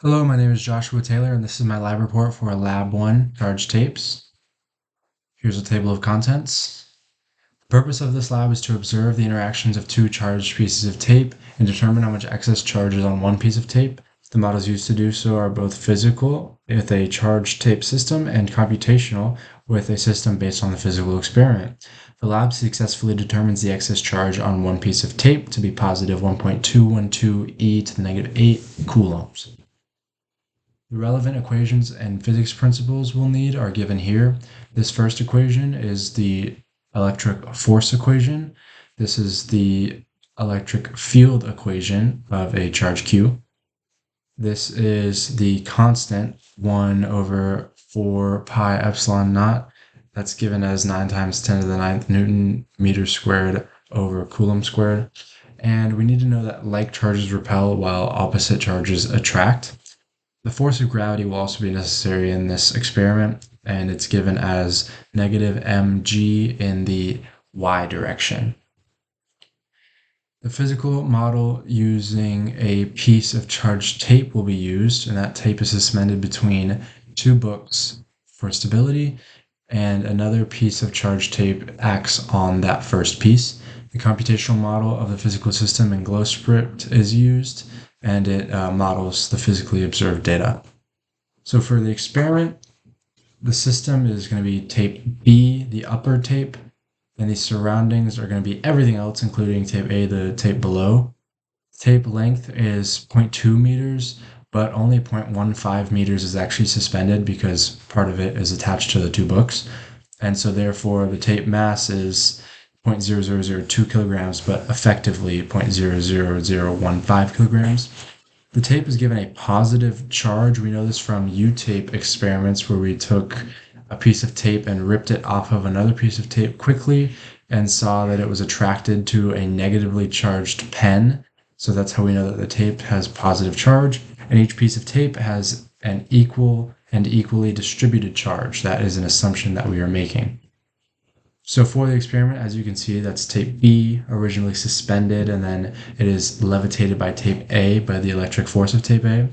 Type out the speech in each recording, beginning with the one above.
Hello, my name is Joshua Taylor, and this is my lab report for Lab 1 charged tapes. Here's a table of contents. The purpose of this lab is to observe the interactions of two charged pieces of tape and determine how much excess charge is on one piece of tape. The models used to do so are both physical, with a charged tape system, and computational, with a system based on the physical experiment. The lab successfully determines the excess charge on one piece of tape to be positive 1.212 e to the negative 8 coulombs. The relevant equations and physics principles we'll need are given here. This first equation is the electric force equation. This is the electric field equation of a charge Q. This is the constant 1 over 4 pi epsilon naught. That's given as 9 times 10 to the 9th Newton meters squared over Coulomb squared. And we need to know that like charges repel while opposite charges attract. The force of gravity will also be necessary in this experiment, and it's given as negative mg in the y direction. The physical model using a piece of charged tape will be used, and that tape is suspended between two books for stability, and another piece of charged tape acts on that first piece. The computational model of the physical system in GlowScript is used, and it models the physically observed data. So for the experiment, the system is going to be tape B, the upper tape, and the surroundings are going to be everything else, including tape A, the tape below. Tape length is 0.2 meters, but only 0.15 meters is actually suspended because part of it is attached to the two books. And so therefore the tape mass is 0.0002 kilograms, but effectively 0.00015 kilograms. The tape is given a positive charge. We know this from U-tape experiments where we took a piece of tape and ripped it off of another piece of tape quickly and saw that it was attracted to a negatively charged pen. So that's how we know that the tape has positive charge, and each piece of tape has an equal and equally distributed charge. That is an assumption that we are making. So for the experiment, as you can see, that's tape B, originally suspended, and then it is levitated by tape A, by the electric force of tape A.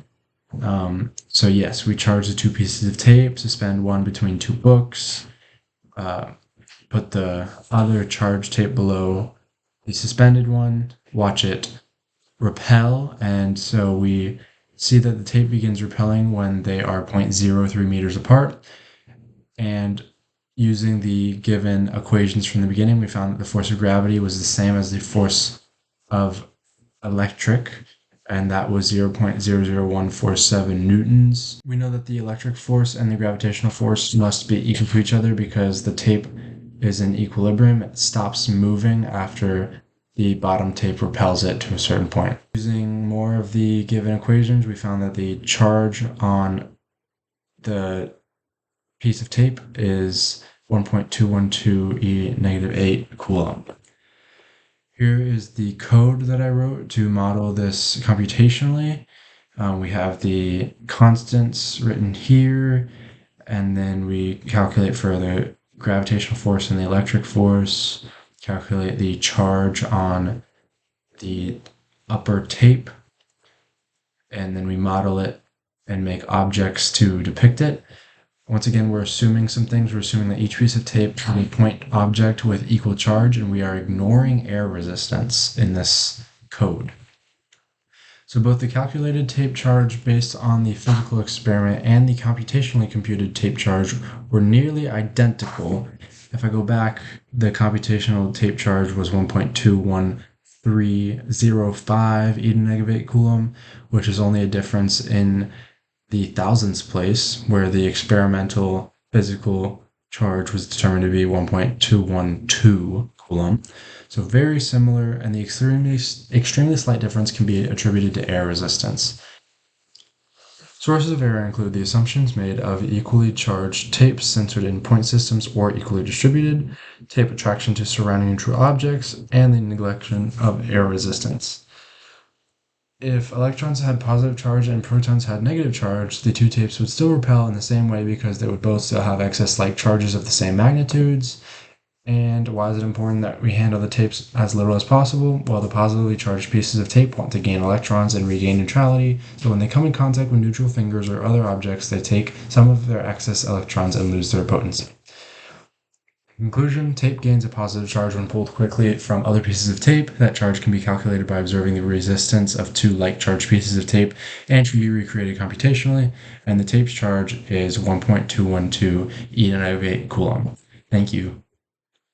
So yes, we charge the two pieces of tape, suspend one between two books, put the other charged tape below the suspended one, watch it repel, and so we see that the tape begins repelling when they are 0.03 meters apart, and using the given equations from the beginning, we found that the force of gravity was the same as the force of electric, and that was 0.00147 newtons. We know that the electric force and the gravitational force must be equal to each other because the tape is in equilibrium. It stops moving after the bottom tape repels it to a certain point. Using more of the given equations, we found that the charge on the piece of tape is 1.212 e negative 8 coulomb. Here is the code that I wrote to model this computationally. We have the constants written here, and then we calculate for the gravitational force and the electric force, calculate the charge on the upper tape, and then we model it and make objects to depict it. Once again, we're assuming some things. We're assuming that each piece of tape has a point object with equal charge, and we are ignoring air resistance in this code. So both the calculated tape charge based on the physical experiment and the computationally computed tape charge were nearly identical. If I go back, the computational tape charge was 1.21305 e to negative 8 coulomb, which is only a difference in the thousandths place, where the experimental physical charge was determined to be 1.212 coulomb. So very similar, and the extremely slight difference can be attributed to air resistance. Sources of error include the assumptions made of equally charged tapes centered in point systems or equally distributed, tape attraction to surrounding neutral objects, and the neglection of air resistance. If electrons had positive charge and protons had negative charge, the two tapes would still repel in the same way because they would both still have excess like charges of the same magnitudes, And why is it important that we handle the tapes as little as possible? Well, the positively charged pieces of tape want to gain electrons and regain neutrality, so when they come in contact with neutral fingers or other objects, they take some of their excess electrons and lose their potency. In conclusion, tape gains a positive charge when pulled quickly from other pieces of tape. That charge can be calculated by observing the resistance of two like-charged pieces of tape and should be recreated computationally, and the tape's charge is 1.212 E to the -8 coulomb. Thank you.